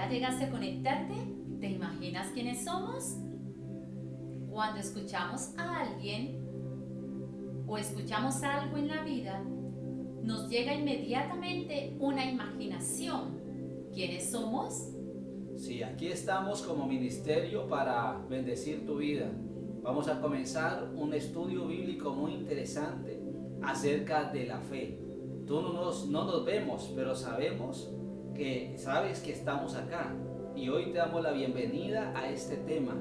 ¿Ya llegaste a conectarte? ¿Te imaginas quiénes somos? Cuando escuchamos a alguien o escuchamos algo en la vida, nos llega inmediatamente una imaginación. ¿Quiénes somos? Sí, aquí estamos como ministerio para bendecir tu vida. Vamos a comenzar un estudio bíblico muy interesante acerca de la fe. Tú no nos vemos, pero sabes que estamos acá. Y hoy te damos la bienvenida a este tema.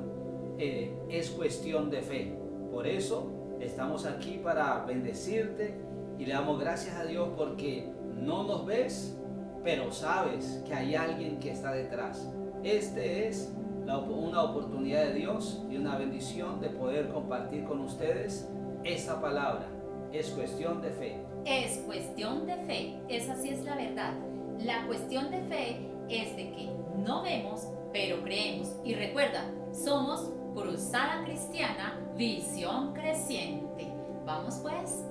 Es cuestión de fe. Por eso estamos aquí para bendecirte y le damos gracias a Dios porque no nos ves, pero sabes que hay alguien que está detrás. Este es una oportunidad de Dios y una bendición de poder compartir con ustedes esa palabra. Es cuestión de fe. Es cuestión de fe. Esa sí es la verdad. La cuestión de fe es de que no vemos, pero creemos. Y recuerda, somos Cruzada Cristiana, Visión Creciente. Vamos pues.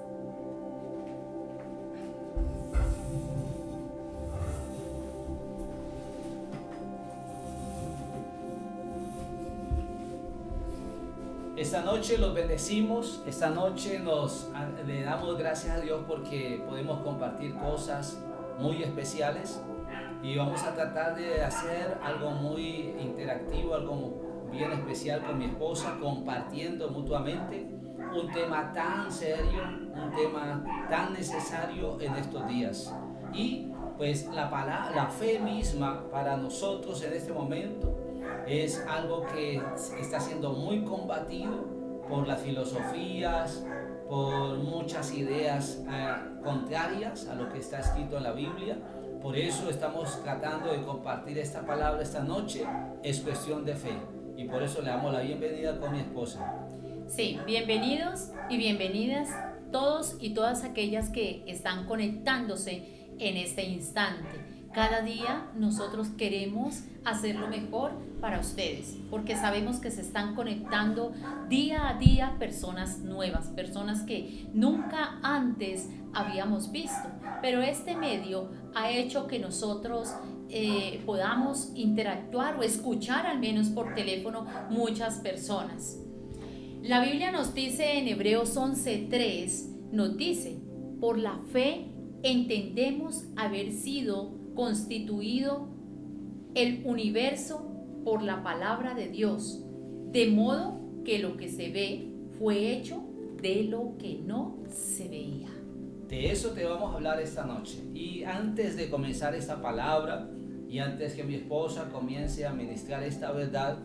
Esta noche los bendecimos, esta noche le damos gracias a Dios porque podemos compartir cosas muy especiales y vamos a tratar de hacer algo muy interactivo, algo bien especial con mi esposa, compartiendo mutuamente un tema tan serio, un tema tan necesario en estos días. Y pues la fe misma para nosotros en este momento es algo que está siendo muy combatido por las filosofías, por muchas ideas contrarias a lo que está escrito en la Biblia. Por eso estamos tratando de compartir esta palabra esta noche. Es cuestión de fe. Y por eso le damos la bienvenida con mi esposa. Sí, bienvenidos y bienvenidas todos y todas aquellas que están conectándose en este instante. Cada día nosotros queremos hacer lo mejor para ustedes, porque sabemos que se están conectando día a día personas nuevas, personas que nunca antes habíamos visto, pero este medio ha hecho que nosotros podamos interactuar o escuchar al menos por teléfono muchas personas. La Biblia nos dice en Hebreos 11:3, nos dice, por la fe entendemos haber sido constituido el universo por la palabra de Dios, de modo que lo que se ve fue hecho de lo que no se veía. De eso te vamos a hablar esta noche. Y antes de comenzar esta palabra y antes que mi esposa comience a ministrar esta verdad,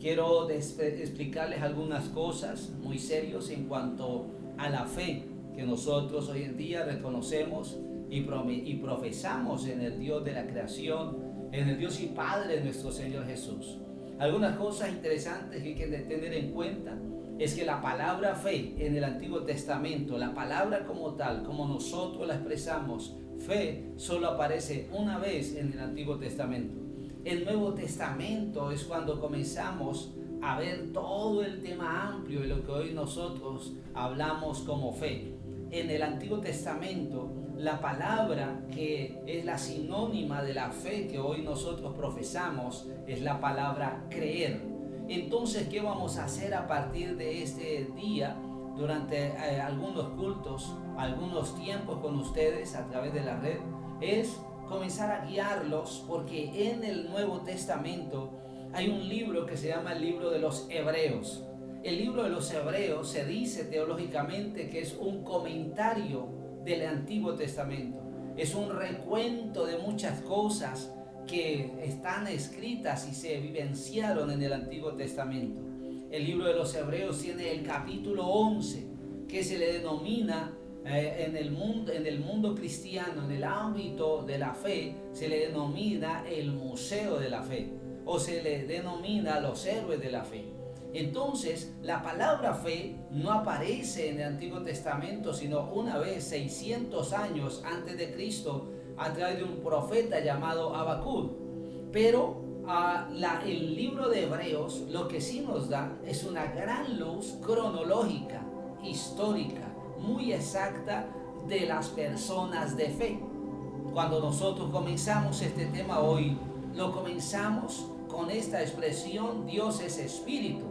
quiero explicarles algunas cosas muy serias en cuanto a la fe que nosotros hoy en día reconocemos y profesamos en el Dios de la creación, en el Dios y Padre de nuestro Señor Jesús. Algunas cosas interesantes que hay que tener en cuenta es que la palabra fe en el Antiguo Testamento, la palabra como tal, como nosotros la expresamos, fe solo aparece una vez en el Antiguo Testamento. El Nuevo Testamento es cuando comenzamos a ver todo el tema amplio de lo que hoy nosotros hablamos como fe. En el Antiguo Testamento, la palabra que es la sinónima de la fe que hoy nosotros profesamos es la palabra creer. Entonces, ¿qué vamos a hacer a partir de este día? Durante algunos cultos, algunos tiempos con ustedes a través de la red, es comenzar a guiarlos, porque en el Nuevo Testamento hay un libro que se llama el libro de los Hebreos. El libro de los Hebreos se dice teológicamente que es un comentario del Antiguo Testamento. Es un recuento de muchas cosas que están escritas y se vivenciaron en el Antiguo Testamento. El libro de los Hebreos tiene el capítulo 11, que se le denomina en el mundo cristiano, en el ámbito de la fe, se le denomina el Museo de la Fe, o se le denomina los héroes de la fe. Entonces, la palabra fe no aparece en el Antiguo Testamento, sino una vez 600 años antes de Cristo, a través de un profeta llamado Habacuc. Pero el libro de Hebreos lo que sí nos da es una gran luz cronológica, histórica, muy exacta de las personas de fe. Cuando nosotros comenzamos este tema hoy, lo comenzamos con esta expresión: Dios es espíritu.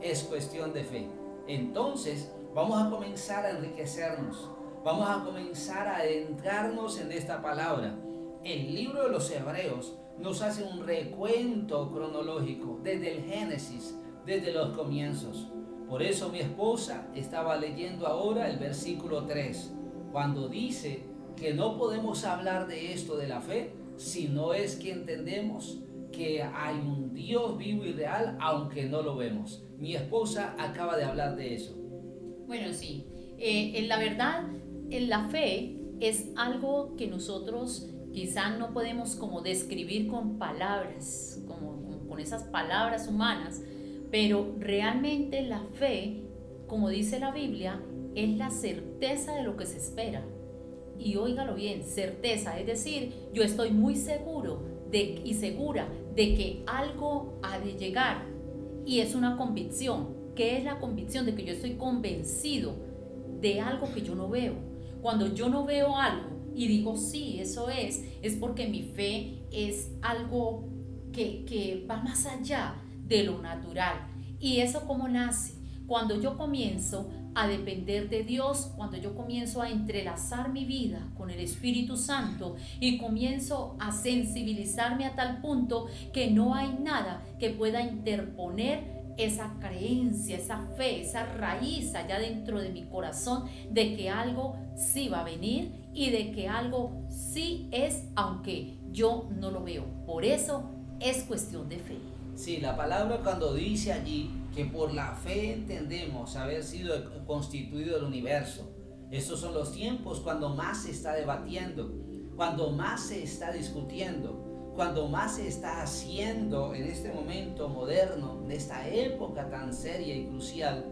Es cuestión de fe. Entonces vamos a comenzar a enriquecernos, vamos a comenzar a adentrarnos en esta palabra. El libro de los Hebreos nos hace un recuento cronológico desde el Génesis, desde los comienzos. Por eso mi esposa estaba leyendo ahora el versículo 3, cuando dice que no podemos hablar de esto de la fe si no es que entendemos que hay un Dios vivo y real, aunque no lo vemos. Mi esposa acaba de hablar de eso. Bueno, sí, en la verdad, en la fe es algo que nosotros quizá no podemos como describir con palabras, con esas palabras humanas, pero realmente la fe, como dice la Biblia, es la certeza de lo que se espera. Y óigalo bien, certeza, es decir, yo estoy muy seguro y segura de que algo ha de llegar, y es una convicción. ¿Qué es la convicción? De que yo estoy convencido de algo que yo no veo. Cuando yo no veo algo y digo sí, eso es porque mi fe es algo que va más allá de lo natural. ¿Y eso cómo nace? Cuando yo comienzo a depender de Dios, cuando yo comienzo a entrelazar mi vida con el Espíritu Santo y comienzo a sensibilizarme a tal punto que no hay nada que pueda interponer esa creencia, esa fe, esa raíz allá dentro de mi corazón de que algo sí va a venir y de que algo sí es, aunque yo no lo veo. Por eso es cuestión de fe. Sí, la palabra cuando dice allí que por la fe entendemos haber sido constituido el universo. Estos son los tiempos cuando más se está debatiendo, cuando más se está discutiendo, cuando más se está haciendo en este momento moderno, en esta época tan seria y crucial.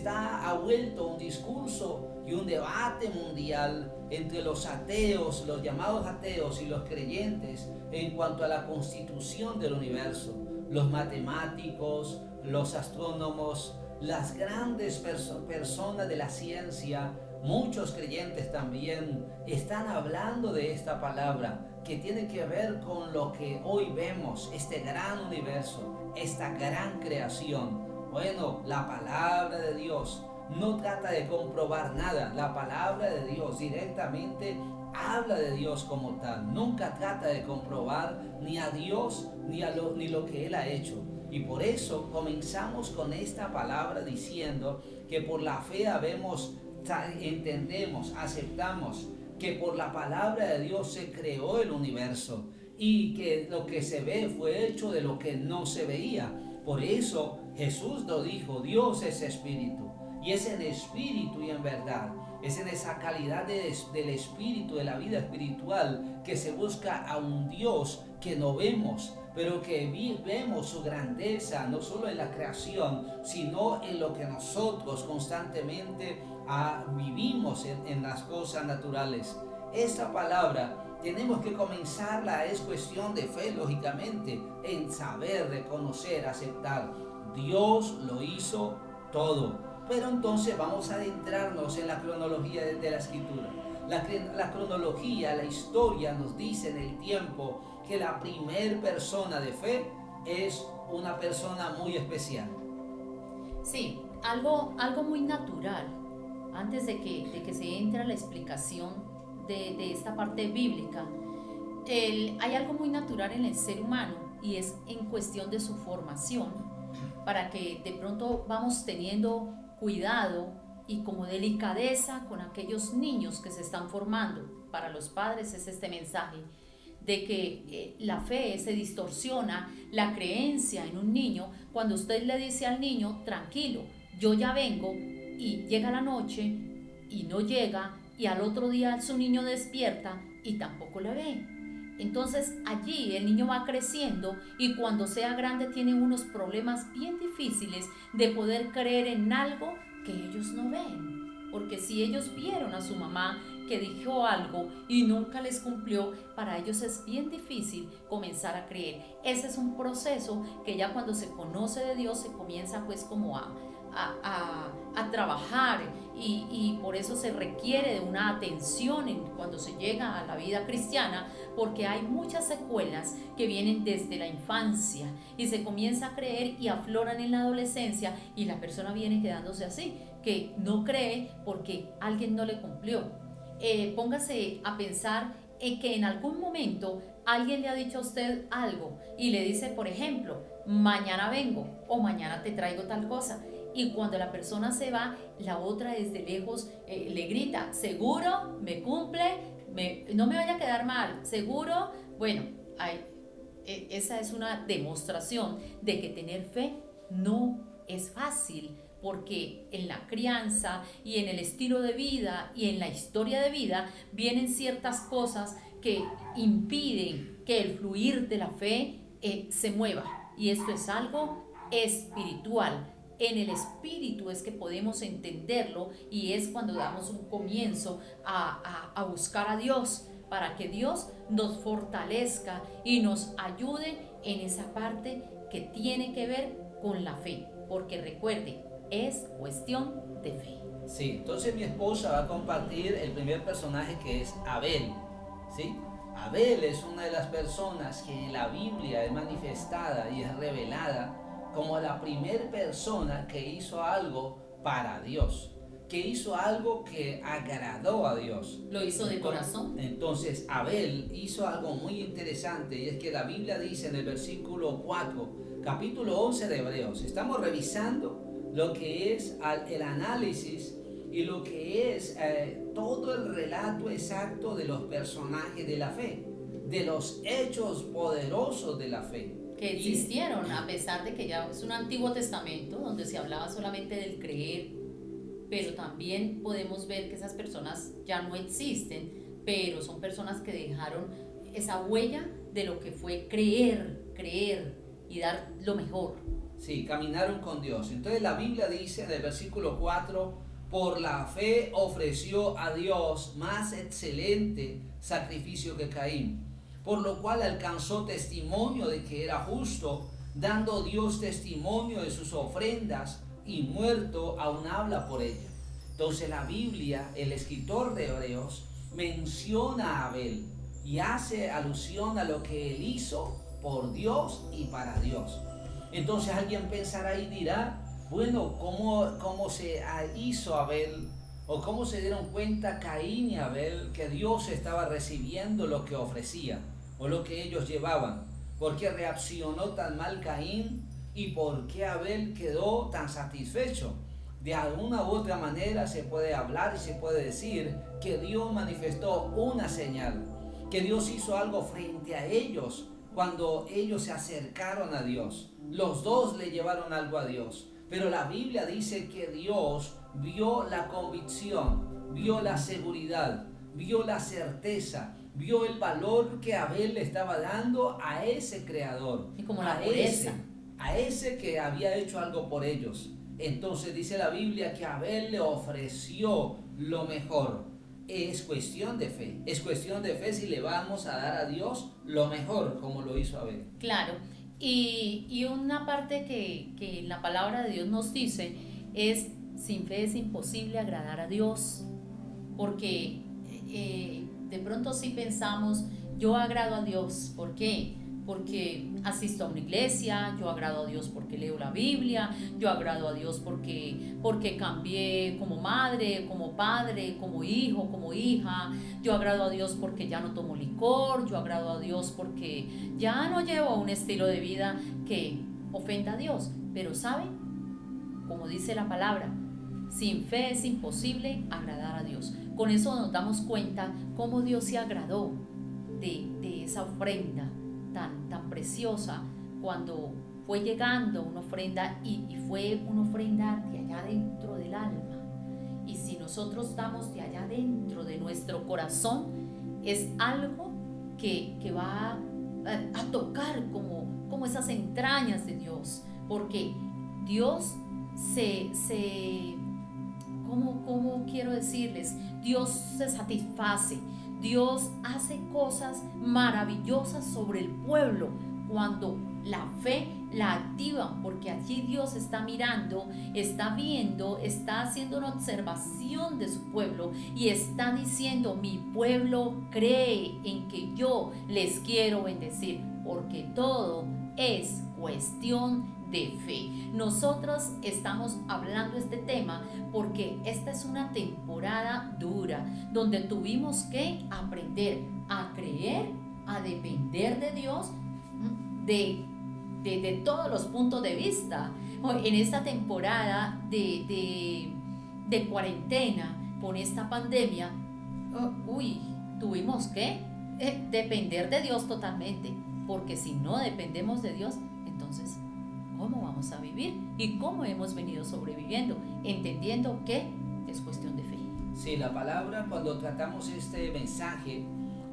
Ha vuelto un discurso y un debate mundial entre los ateos, los llamados ateos, y los creyentes en cuanto a la constitución del universo. Los matemáticos, los astrónomos, las grandes personas de la ciencia, muchos creyentes también están hablando de esta palabra que tiene que ver con lo que hoy vemos, este gran universo, esta gran creación. Bueno, la palabra de Dios no trata de comprobar nada. La palabra de Dios directamente habla de Dios como tal. Nunca trata de comprobar ni a Dios ni lo que Él ha hecho. Y por eso comenzamos con esta palabra diciendo que por la fe entendemos, aceptamos que por la palabra de Dios se creó el universo y que lo que se ve fue hecho de lo que no se veía. Por eso Jesús lo dijo: Dios es espíritu, y es en espíritu y en verdad. Es en esa calidad del espíritu, de la vida espiritual, que se busca a un Dios que no vemos, pero que vemos su grandeza no solo en la creación, sino en lo que nosotros constantemente vivimos en las cosas naturales. Esta palabra tenemos que comenzarla, es cuestión de fe, lógicamente, en saber, reconocer, aceptar. Dios lo hizo todo. Pero entonces vamos a adentrarnos en la cronología de la escritura. La cronología, la historia nos dice en el tiempo que la primer persona de fe es una persona muy especial. Sí, algo muy natural. Antes de que se entre a la explicación de esta parte bíblica, hay algo muy natural en el ser humano, y es en cuestión de su formación, para que de pronto vamos teniendo cuidado y como delicadeza con aquellos niños que se están formando. Para los padres es este mensaje de que la fe se distorsiona, la creencia en un niño, cuando usted le dice al niño: tranquilo, yo ya vengo, y llega la noche y no llega, y al otro día su niño despierta y tampoco le ve. Entonces allí el niño va creciendo, y cuando sea grande tiene unos problemas bien difíciles de poder creer en algo que ellos no ven. Porque si ellos vieron a su mamá que dijo algo y nunca les cumplió, para ellos es bien difícil comenzar a creer. Ese es un proceso que ya cuando se conoce de Dios se comienza pues como a a trabajar y por eso se requiere de una atención cuando se llega a la vida cristiana, porque hay muchas secuelas que vienen desde la infancia y se comienza a creer y afloran en la adolescencia y la persona viene quedándose así, que no cree porque alguien no le cumplió. Póngase a pensar en que en algún momento alguien le ha dicho a usted algo y le dice, por ejemplo, mañana vengo o mañana te traigo tal cosa. Y cuando la persona se va, la otra desde lejos le grita, ¿seguro? ¿Me cumple? No me vaya a quedar mal, ¿seguro? Bueno, esa es una demostración de que tener fe no es fácil, porque en la crianza y en el estilo de vida y en la historia de vida vienen ciertas cosas que impiden que el fluir de la fe se mueva. Y esto es algo espiritual. En el espíritu es que podemos entenderlo y es cuando damos un comienzo a buscar a Dios para que Dios nos fortalezca y nos ayude en esa parte que tiene que ver con la fe. Porque recuerde, es cuestión de fe. Sí, entonces mi esposa va a compartir el primer personaje, que es Abel, ¿sí? Abel es una de las personas que en la Biblia es manifestada y es revelada como la primera persona que hizo algo para Dios, que hizo algo que agradó a Dios. Lo hizo de corazón. Entonces Abel hizo algo muy interesante, y es que la Biblia dice en el versículo 4, capítulo 11 de Hebreos, estamos revisando lo que es el análisis y lo que es todo el relato exacto de los personajes de la fe, de los hechos poderosos de la fe. Que existieron, a pesar de que ya es un Antiguo Testamento donde se hablaba solamente del creer, pero también podemos ver que esas personas ya no existen, pero son personas que dejaron esa huella de lo que fue creer y dar lo mejor. Sí, caminaron con Dios. Entonces la Biblia dice en el versículo 4, por la fe ofreció a Dios más excelente sacrificio que Caín, por lo cual alcanzó testimonio de que era justo, dando Dios testimonio de sus ofrendas, y muerto aún habla por ella. Entonces la Biblia, el escritor de Hebreos, menciona a Abel y hace alusión a lo que él hizo por Dios y para Dios. Entonces alguien pensará y dirá, bueno, ¿cómo se hizo Abel? ¿O cómo se dieron cuenta Caín y Abel que Dios estaba recibiendo lo que ofrecía o lo que ellos llevaban? ¿Por qué reaccionó tan mal Caín y por qué Abel quedó tan satisfecho? De alguna u otra manera se puede hablar y se puede decir que Dios manifestó una señal, que Dios hizo algo frente a ellos cuando ellos se acercaron a Dios. Los dos le llevaron algo a Dios, pero la Biblia dice que Dios vio la convicción, vio la seguridad, vio la certeza, vio el valor que Abel le estaba dando a ese creador, y como la pureza, a ese que había hecho algo por ellos. Entonces dice la Biblia que Abel le ofreció lo mejor. Es cuestión de fe, es cuestión de fe si le vamos a dar a Dios lo mejor como lo hizo Abel. Claro, y una parte que la palabra de Dios nos dice es, sin fe es imposible agradar a Dios, porque de pronto sí pensamos, yo agrado a Dios, ¿por qué? Porque asisto a una iglesia, yo agrado a Dios porque leo la Biblia, yo agrado a Dios porque cambié como madre, como padre, como hijo, como hija, yo agrado a Dios porque ya no tomo licor, yo agrado a Dios porque ya no llevo un estilo de vida que ofenda a Dios. Pero ¿saben? Como dice la palabra, sin fe es imposible agradar a Dios. Con eso nos damos cuenta cómo Dios se agradó de esa ofrenda tan preciosa, cuando fue llegando una ofrenda y fue una ofrenda de allá dentro del alma. Y si nosotros damos de allá dentro de nuestro corazón, es algo que va a tocar como esas entrañas de Dios, porque Dios ¿cómo quiero decirles? Dios se satisface. Dios hace cosas maravillosas sobre el pueblo cuando la fe la activan, porque allí Dios está mirando, está viendo, está haciendo una observación de su pueblo y está diciendo: mi pueblo cree en que yo les quiero bendecir, porque todo es cuestión de fe. Nosotros estamos hablando este tema porque esta es una temporada dura donde tuvimos que aprender a creer, a depender de Dios de todos los puntos de vista. En esta temporada de cuarentena, con esta pandemia, tuvimos que depender de Dios totalmente, porque si no dependemos de Dios, entonces, ¿cómo vamos a vivir? ¿Y cómo hemos venido sobreviviendo? Entendiendo que es cuestión de fe. Sí, la palabra, cuando tratamos este mensaje,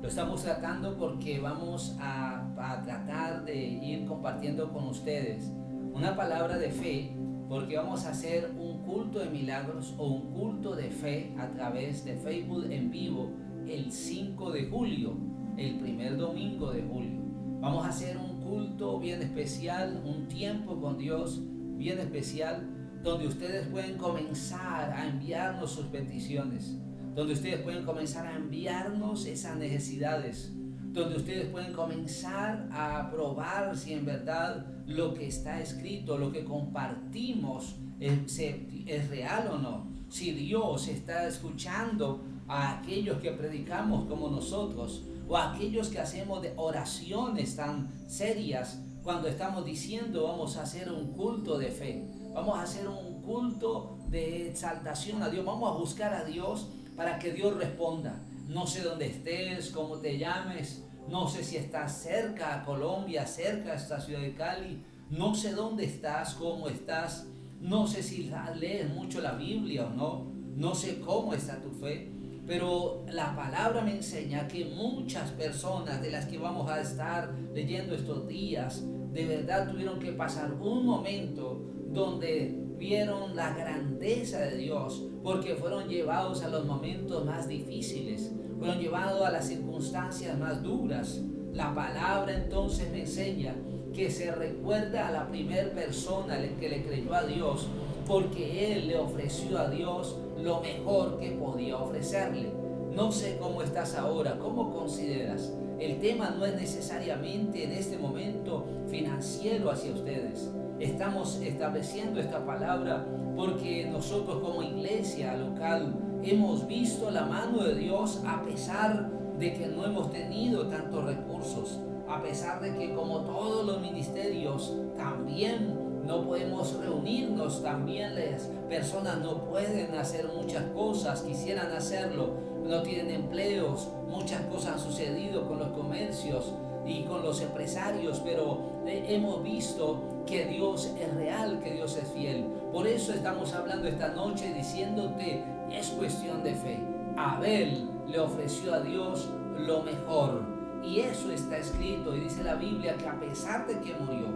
lo estamos tratando porque vamos a tratar de ir compartiendo con ustedes una palabra de fe, porque vamos a hacer un culto de milagros o un culto de fe a través de Facebook en vivo el 5 de julio, el primer domingo de julio. Vamos a hacer un culto bien especial, un tiempo con Dios bien especial, donde ustedes pueden comenzar a enviarnos sus peticiones, donde ustedes pueden comenzar a enviarnos esas necesidades, donde ustedes pueden comenzar a probar si en verdad lo que está escrito, lo que compartimos es real o no, si Dios está escuchando a aquellos que predicamos como nosotros, o a aquellos que hacemos de oraciones tan serias cuando estamos diciendo: vamos a hacer un culto de fe, vamos a hacer un culto de exaltación a Dios, vamos a buscar a Dios para que Dios responda. No sé dónde estés, cómo te llames, no sé si estás cerca a Colombia, cerca a esta ciudad de Cali, no sé dónde estás, cómo estás, no sé si lees mucho la Biblia o no, no sé cómo está tu fe, pero la palabra me enseña que muchas personas de las que vamos a estar leyendo estos días, de verdad tuvieron que pasar un momento donde vieron la grandeza de Dios, porque fueron llevados a los momentos más difíciles, fueron llevados a las circunstancias más duras. La palabra entonces me enseña que se recuerda a la primera persona que le creyó a Dios, porque él le ofreció a Dios lo mejor que podía ofrecerle. No sé cómo estás ahora, cómo consideras. El tema no es necesariamente en este momento financiero hacia ustedes. Estamos estableciendo esta palabra porque nosotros como iglesia local hemos visto la mano de Dios a pesar de que no hemos tenido tantos recursos, a pesar de que como todos los ministerios también no podemos reunirnos, también las personas no pueden hacer muchas cosas, quisieran hacerlo, no tienen empleos, muchas cosas han sucedido con los comercios y con los empresarios, pero hemos visto que Dios es real, que Dios es fiel. Por eso estamos hablando esta noche diciéndote: es cuestión de fe. Abel le ofreció a Dios lo mejor, y eso está escrito, y dice la Biblia que a pesar de que murió,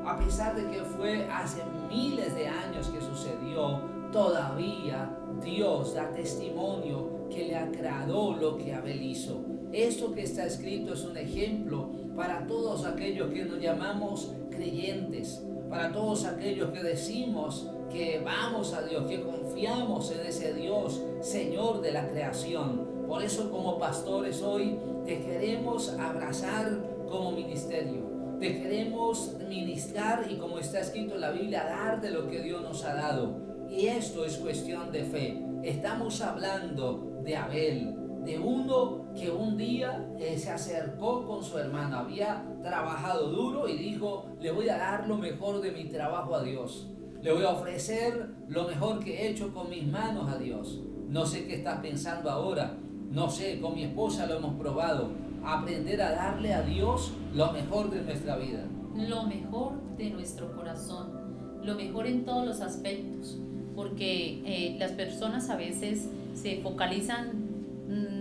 a pesar de que fue hace miles de años que sucedió, todavía Dios da testimonio que le agradó lo que Abel hizo. Esto que está escrito es un ejemplo para todos aquellos que nos llamamos creyentes, para todos aquellos que decimos que vamos a Dios, que confiamos en ese Dios, Señor de la creación. Por eso, como pastores, hoy te queremos abrazar como ministerio. Te queremos ministrar y, como está escrito en la Biblia, dar de lo que Dios nos ha dado. Y esto es cuestión de fe. Estamos hablando de Abel, de uno que un día se acercó con su hermano, había trabajado duro y dijo: le voy a dar lo mejor de mi trabajo a Dios, le voy a ofrecer lo mejor que he hecho con mis manos a Dios. No sé qué estás pensando ahora, no sé, con mi esposa lo hemos probado, aprender a darle a Dios lo mejor de nuestra vida, lo mejor de nuestro corazón, lo mejor en todos los aspectos, porque las personas a veces se focalizan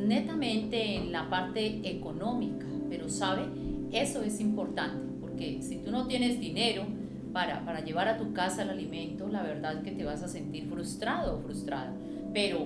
netamente en la parte económica, pero sabe, eso es importante, porque si tú no tienes dinero para llevar a tu casa el alimento, la verdad es que te vas a sentir frustrado o frustrada. Pero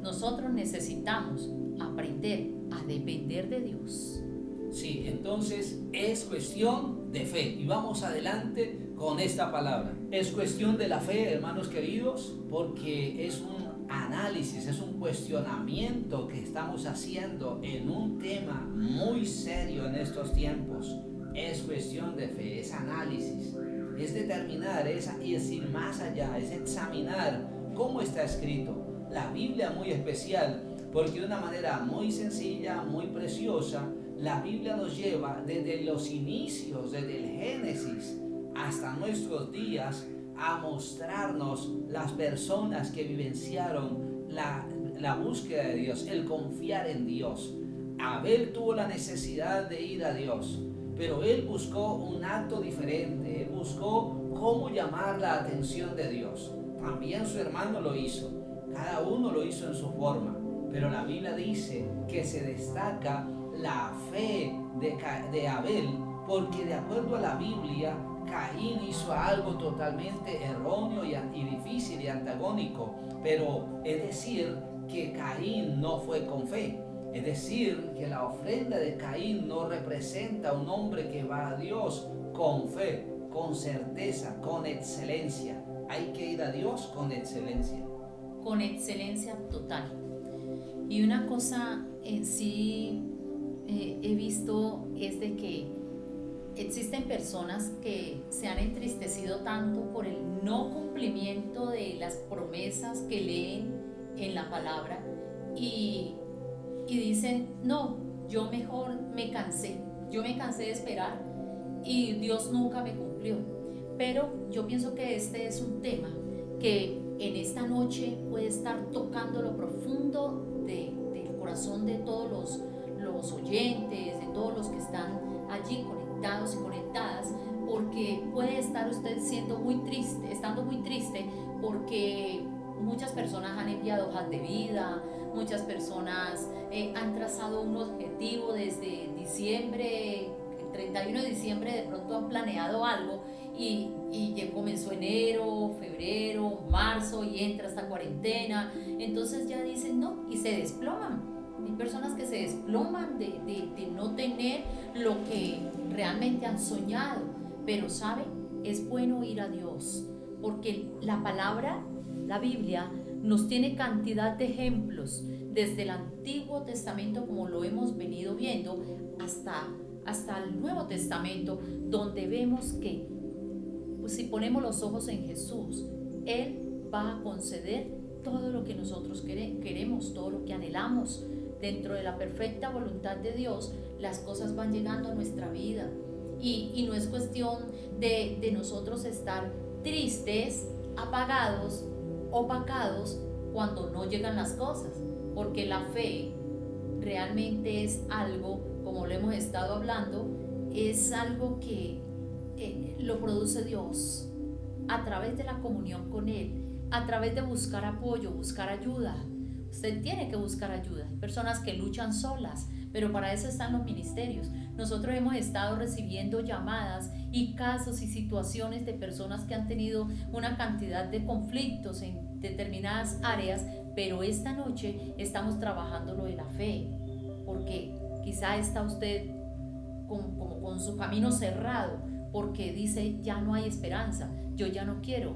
nosotros necesitamos aprender a depender de Dios, Sí, entonces es cuestión de fe. Y vamos adelante con esta palabra. Es cuestión de la fe, hermanos queridos, porque es un análisis, es un cuestionamiento que estamos haciendo en un tema muy serio en estos tiempos. Es cuestión de fe, es análisis, es determinar, es ir más allá, es examinar cómo está escrito. La Biblia muy especial, porque de una manera muy sencilla, muy preciosa, la Biblia nos lleva desde los inicios, desde el Génesis hasta nuestros días, a mostrarnos las personas que vivenciaron la búsqueda de Dios, el confiar en Dios. Abel tuvo la necesidad de ir a Dios, pero él buscó un acto diferente, él buscó cómo llamar la atención de Dios. También su hermano lo hizo, cada uno lo hizo en su forma, pero la Biblia dice que se destaca la fe de Abel, porque de acuerdo a la Biblia, Caín hizo algo totalmente erróneo y difícil y antagónico, pero es decir que Caín no fue con fe. Es decir, que la ofrenda de Caín no representa un hombre que va a Dios con fe, con certeza, con excelencia. Hay que ir a Dios con excelencia. Con excelencia total. Y una cosa sí he visto es de que existen personas que se han entristecido tanto por el no cumplimiento de las promesas que leen en la palabra y dicen, no, yo mejor me cansé de esperar y Dios nunca me cumplió. Pero yo pienso que este es un tema que en esta noche puede estar tocando lo profundo del corazón de todos los oyentes, de todos los que están allí conectados y conectadas, porque puede estar usted estando muy triste porque muchas personas han enviado hojas de vida, muchas personas han trazado un objetivo desde diciembre, el 31 de diciembre de pronto han planeado algo y ya comenzó enero, febrero, marzo y entra esta cuarentena, entonces ya dicen no y se desploman. Hay personas que se desploman de no tener lo que realmente han soñado, pero ¿sabe? Es bueno ir a Dios, porque la palabra, la Biblia, nos tiene cantidad de ejemplos, desde el Antiguo Testamento, como lo hemos venido viendo, hasta el Nuevo Testamento, donde vemos que pues, si ponemos los ojos en Jesús, Él va a conceder todo lo que nosotros queremos, todo lo que anhelamos. Dentro de la perfecta voluntad de Dios, las cosas van llegando a nuestra vida. Y no es cuestión de nosotros estar tristes, apagados, opacados cuando no llegan las cosas, porque la fe realmente es algo, como lo hemos estado hablando, es algo que lo produce Dios a través de la comunión con Él, a través de buscar apoyo, buscar ayuda. Usted tiene que buscar ayuda. Hay personas que luchan solas, pero para eso están los ministerios. Nosotros hemos estado recibiendo llamadas y casos y situaciones de personas que han tenido una cantidad de conflictos en determinadas áreas, pero esta noche estamos trabajando lo de la fe, porque quizá está usted como con su camino cerrado, porque dice ya no hay esperanza, yo ya no quiero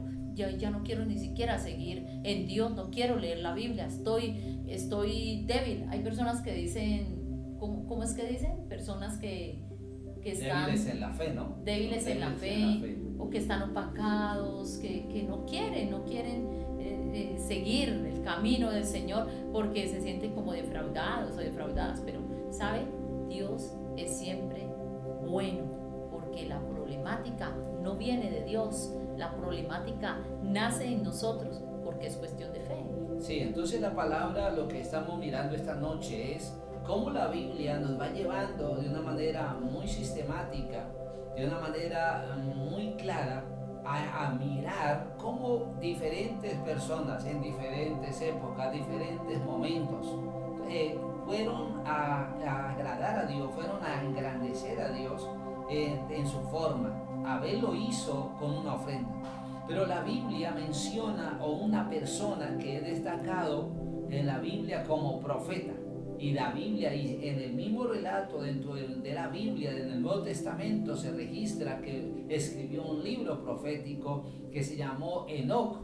ni siquiera seguir en Dios, no quiero leer la Biblia, estoy débil. Hay personas que dicen, ¿cómo es que dicen? Personas que están débiles en la fe, ¿no? Débiles en la fe, o que están opacados, que no quieren seguir el camino del Señor porque se sienten como defraudados o defraudadas. Pero, ¿sabe? Dios es siempre bueno, porque la problemática no viene de Dios, la problemática nace en nosotros porque es cuestión de fe. Sí, entonces la palabra, lo que estamos mirando esta noche es cómo la Biblia nos va llevando de una manera muy sistemática, de una manera muy clara, a mirar cómo diferentes personas en diferentes épocas, diferentes momentos, fueron a agradar a Dios, fueron a engrandecer a Dios en su forma. Abel lo hizo con una ofrenda, pero la Biblia menciona a una persona que es destacado en la Biblia como profeta, Y la Biblia, y en el mismo relato dentro de la Biblia, en el Nuevo Testamento, se registra que escribió un libro profético que se llamó Enoc.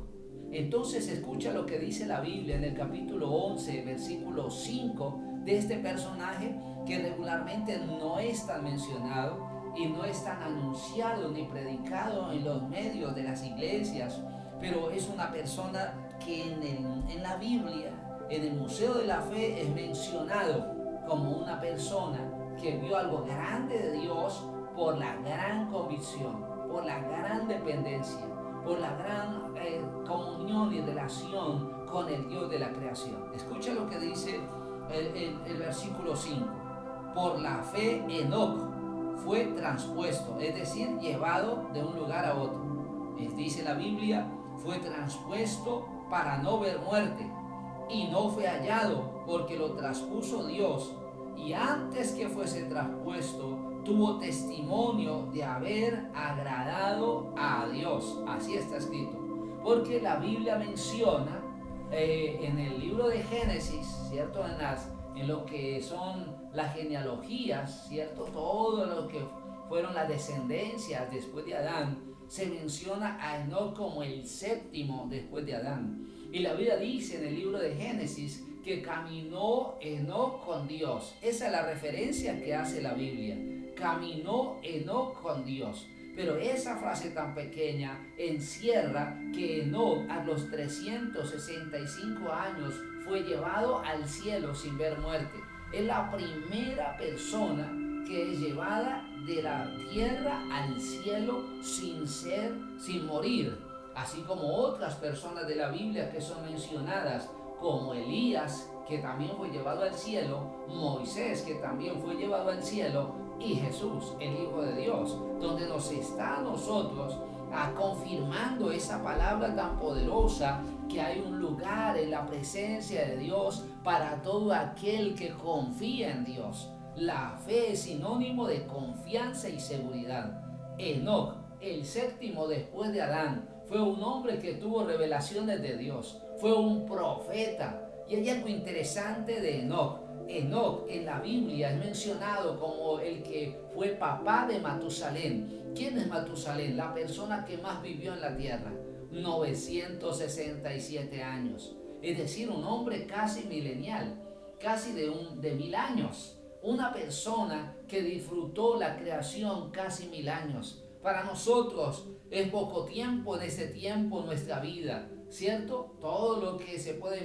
Entonces escucha lo que dice la Biblia en el capítulo 11, versículo 5, de este personaje que regularmente no es tan mencionado y no es tan anunciado ni predicado en los medios de las iglesias, pero es una persona que en la Biblia, en el Museo de la Fe, es mencionado como una persona que vio algo grande de Dios por la gran convicción, por la gran dependencia, por la gran comunión y relación con el Dios de la creación. Escucha lo que dice el versículo 5. Por la fe Enoc fue transpuesto, es decir, llevado de un lugar a otro. Dice la Biblia, fue transpuesto para no ver muerte, y no fue hallado porque lo traspuso Dios, y antes que fuese traspuesto tuvo testimonio de haber agradado a Dios. Así está escrito, porque la Biblia menciona en el libro de Génesis, ¿cierto? En lo que son las genealogías, ¿cierto? Todo lo que fueron las descendencias después de Adán, se menciona a Enoc como el séptimo después de Adán. Y la Biblia dice en el libro de Génesis que caminó Enoc con Dios. Esa es la referencia que hace la Biblia. Caminó Enoc con Dios. Pero esa frase tan pequeña encierra que Enoc a los 365 años fue llevado al cielo sin ver muerte. Es la primera persona que es llevada de la tierra al cielo sin morir. Así como otras personas de la Biblia que son mencionadas, como Elías, que también fue llevado al cielo, Moisés, que también fue llevado al cielo, y Jesús, el Hijo de Dios, donde nos está a nosotros confirmando esa palabra tan poderosa, que hay un lugar en la presencia de Dios para todo aquel que confía en Dios. La fe es sinónimo de confianza y seguridad. Enoc, el séptimo después de Adán, fue un hombre que tuvo revelaciones de Dios, fue un profeta. Y hay algo interesante de Enoc. Enoc en la Biblia es mencionado como el que fue papá de Matusalén. ¿Quién es Matusalén? La persona que más vivió en la tierra, 967 años. Es decir, un hombre casi milenial, casi de 1000 años. Una persona que disfrutó la creación casi 1000 años. Para nosotros es poco tiempo en ese tiempo nuestra vida, ¿cierto? Todo lo que se puede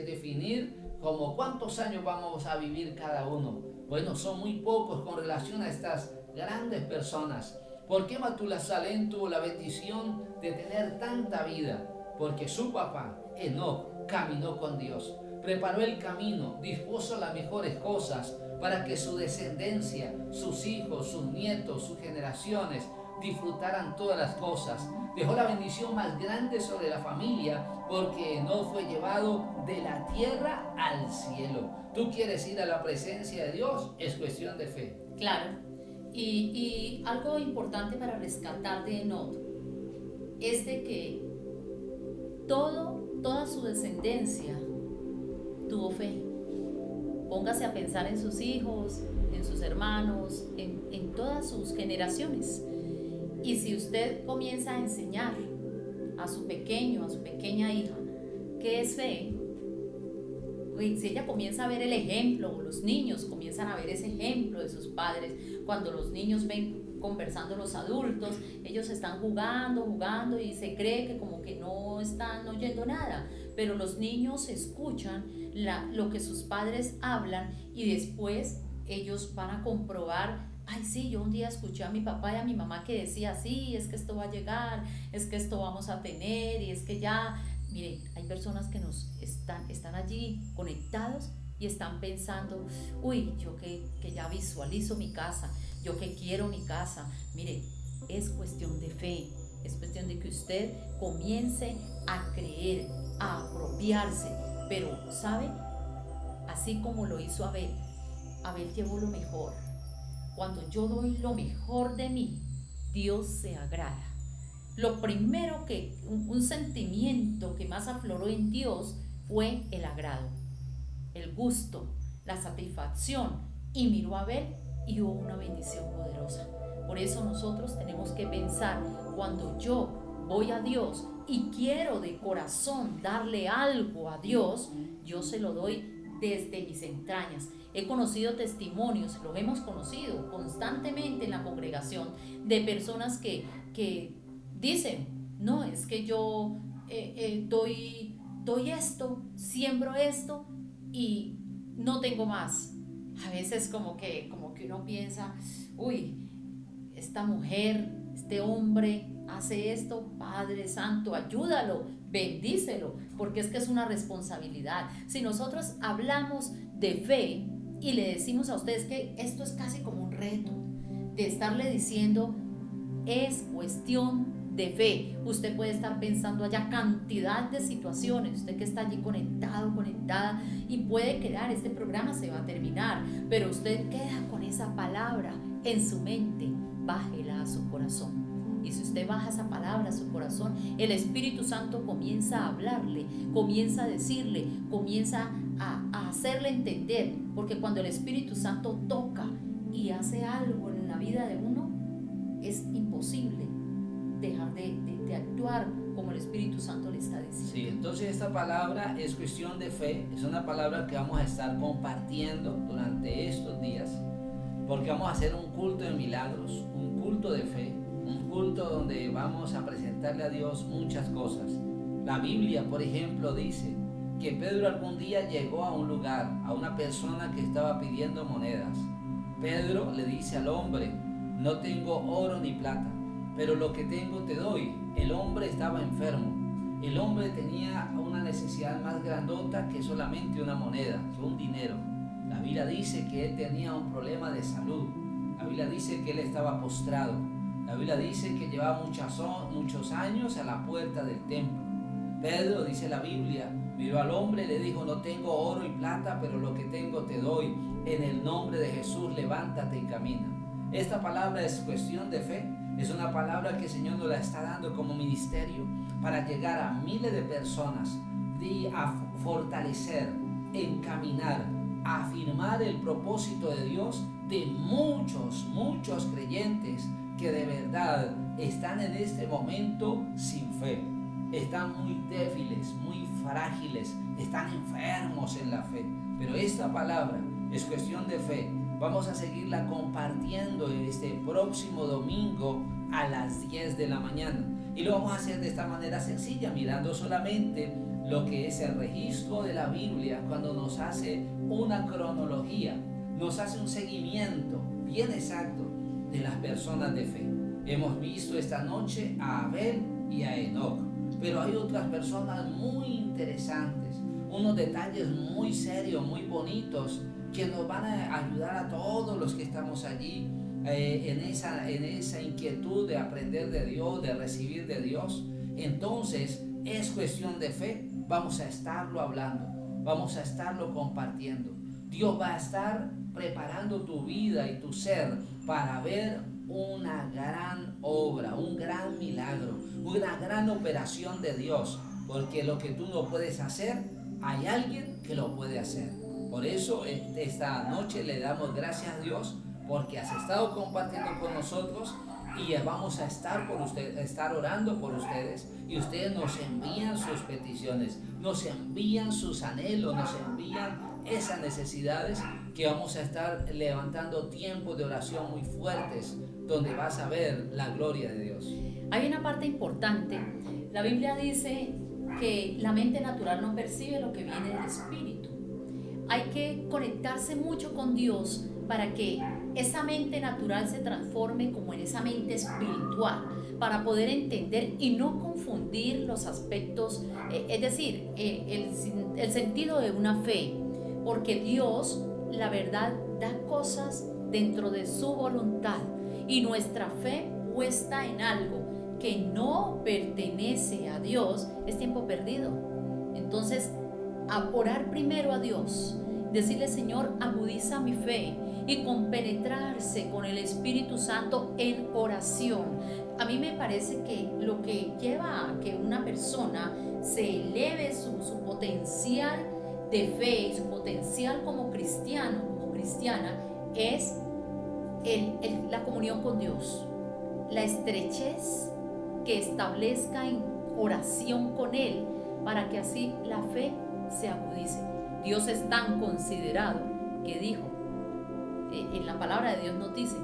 definir como cuántos años vamos a vivir cada uno. Bueno, son muy pocos con relación a estas grandes personas. ¿Por qué Matusalén tuvo la bendición de tener tanta vida? Porque su papá, Enoc, caminó con Dios, preparó el camino, dispuso las mejores cosas para que su descendencia, sus hijos, sus nietos, sus generaciones disfrutaran todas las cosas. Dejó la bendición más grande sobre la familia porque no fue llevado de la tierra al cielo. ¿Tú quieres ir a la presencia de Dios? Es cuestión de fe. Claro. Y algo importante para rescatar de Enoc es de que toda su descendencia tuvo fe. Póngase a pensar en sus hijos, en sus hermanos, en todas sus generaciones. Y si usted comienza a enseñar a su pequeño, a su pequeña hija, qué es fe, si ella comienza a ver el ejemplo, o los niños comienzan a ver ese ejemplo de sus padres, cuando los niños ven conversando los adultos, ellos están jugando y se cree que como que no están oyendo nada, pero los niños escuchan lo que sus padres hablan y después ellos van a comprobar. Ay, sí, yo un día escuché a mi papá y a mi mamá que decía, sí, es que esto va a llegar, es que esto vamos a tener, y es que ya, miren, hay personas que están allí conectados y están pensando, uy, yo que ya visualizo mi casa, yo que quiero mi casa. Mire, es cuestión de fe, es cuestión de que usted comience a creer, a apropiarse, pero, ¿sabe? Así como lo hizo Abel llevó lo mejor. Cuando yo doy lo mejor de mí, Dios se agrada. Lo primero un sentimiento que más afloró en Dios fue el agrado, el gusto, la satisfacción, y miró a ver y hubo una bendición poderosa. Por eso nosotros tenemos que pensar, cuando yo voy a Dios y quiero de corazón darle algo a Dios, yo se lo doy desde mis entrañas. He conocido testimonios, lo hemos conocido constantemente en la congregación, de personas que dicen, no, es que yo doy esto, siembro esto y no tengo más. A veces como que uno piensa, uy, esta mujer, este hombre hace esto, Padre Santo, ayúdalo, bendícelo, porque es que es una responsabilidad. Si nosotros hablamos de fe y le decimos a ustedes que esto es casi como un reto, de estarle diciendo, es cuestión de fe. Usted puede estar pensando allá cantidad de situaciones, usted que está allí conectado, conectada, y puede quedar, este programa se va a terminar, pero usted queda con esa palabra en su mente, bájela a su corazón. Y si usted baja esa palabra a su corazón, el Espíritu Santo comienza a hablarle, comienza a decirle, comienza a hacerle entender, porque cuando el Espíritu Santo toca y hace algo en la vida de uno, es imposible dejar de actuar como el Espíritu Santo le está diciendo. Sí, entonces esta palabra es cuestión de fe, es una palabra que vamos a estar compartiendo durante estos días, porque vamos a hacer un culto de milagros, un culto de fe, un culto donde vamos a presentarle a Dios muchas cosas. La Biblia, por ejemplo, dice que Pedro algún día llegó a un lugar, a una persona que estaba pidiendo monedas. Pedro le dice al hombre, no tengo oro ni plata, pero lo que tengo te doy. El hombre estaba enfermo, el hombre tenía una necesidad más grandota que solamente una moneda, que un dinero. La Biblia dice que él tenía un problema de salud, la Biblia dice que él estaba postrado, la Biblia dice que llevaba muchos años a la puerta del templo. Pedro, dice la Biblia, miró al hombre y le dijo, no tengo oro y plata, pero lo que tengo te doy. En el nombre de Jesús, levántate y camina. Esta palabra es cuestión de fe, es una palabra que el Señor nos la está dando como ministerio para llegar a miles de personas y a fortalecer, encaminar, a afirmar el propósito de Dios de muchos creyentes que de verdad están en este momento sin fe. Están muy débiles, muy frágiles, están enfermos en la fe. Pero esta palabra es cuestión de fe. Vamos a seguirla compartiendo este próximo domingo a las 10 de la mañana. Y lo vamos a hacer de esta manera sencilla, mirando solamente lo que es el registro de la Biblia cuando nos hace una cronología, nos hace un seguimiento bien exacto de las personas de fe. Hemos visto esta noche a Abel y a Enoc, pero hay otras personas muy interesantes, unos detalles muy serios, muy bonitos, que nos van a ayudar a todos los que estamos allí en esa inquietud de aprender de Dios, de recibir de Dios. Entonces es cuestión de fe, vamos a estarlo hablando, vamos a estarlo compartiendo. Dios va a estar preparando tu vida y tu ser para ver una gran obra, un gran milagro, una gran operación de Dios, porque lo que tú no puedes hacer, hay alguien que lo puede hacer. Por eso esta noche le damos gracias a Dios porque has estado compartiendo con nosotros y vamos a estar orando por ustedes, y ustedes nos envían sus peticiones, nos envían sus anhelos, nos envían esas necesidades, que vamos a estar levantando tiempos de oración muy fuertes donde vas a ver la gloria de Dios. Hay una parte importante. La Biblia dice que la mente natural no percibe lo que viene del Espíritu. Hay que conectarse mucho con Dios para que esa mente natural se transforme como en esa mente espiritual, para poder entender y no confundir los aspectos, es decir, el sentido de una fe, porque Dios, la verdad, da cosas dentro de su voluntad, y nuestra fe puesta en algo que no pertenece a Dios es tiempo perdido. Entonces, a orar primero a Dios, decirle: Señor, agudiza mi fe, y compenetrarse con el Espíritu Santo en oración. A mí me parece que lo que lleva a que una persona se eleve su potencial de fe y su potencial como cristiano, como cristiana, es la comunión con Dios, la estrechez que establezca en oración con Él, para que así la fe se agudice. Dios es tan considerado que dijo, en la palabra de Dios nos dice,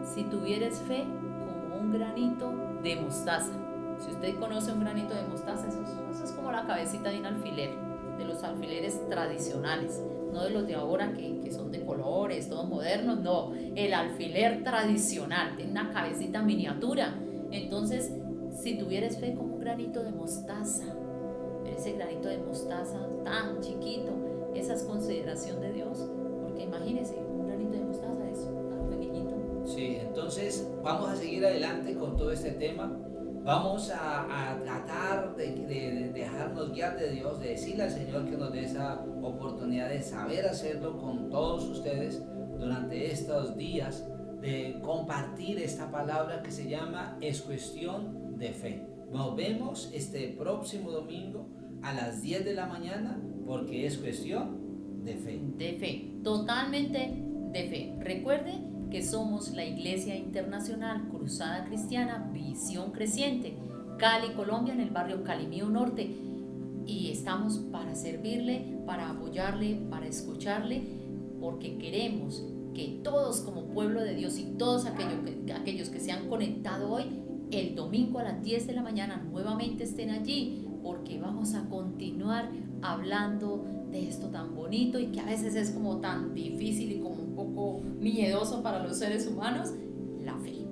si tuvieres fe como un granito de mostaza. Si usted conoce un granito de mostaza, eso es como la cabecita de un alfiler, de los alfileres tradicionales, no de los de ahora que son de colores, todos modernos, no, el alfiler tradicional, tiene una cabecita miniatura. Entonces, si tuvieres fe como un granito de mostaza, pero ese granito de mostaza tan chiquito, esa es consideración de Dios, porque imagínese, un granito de mostaza es tan pequeñito. Sí, entonces vamos a seguir adelante con todo este tema. Vamos a tratar de dejarnos guiar de Dios, de decirle al Señor que nos dé esa oportunidad de saber hacerlo con todos ustedes durante estos días, de compartir esta palabra que se llama Es Cuestión de Fe. Nos vemos este próximo domingo a las 10 de la mañana, porque es cuestión de fe. De fe, totalmente de fe. Recuerde que somos la Iglesia Internacional Cruzada Cristiana Visión Creciente, Cali, Colombia, en el barrio Calimío Norte, y estamos para servirle, para apoyarle, para escucharle, porque queremos que todos como pueblo de Dios y todos aquellos que se han conectado hoy, el domingo a las 10 de la mañana nuevamente estén allí, porque vamos a continuar hablando de esto tan bonito y que a veces es como tan difícil y como un poco miedoso para los seres humanos, la fe.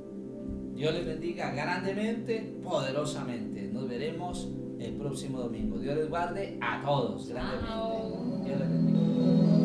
Dios les bendiga grandemente, poderosamente. Nos veremos el próximo domingo. Dios les guarde a todos grandemente. Chao. Dios les bendiga.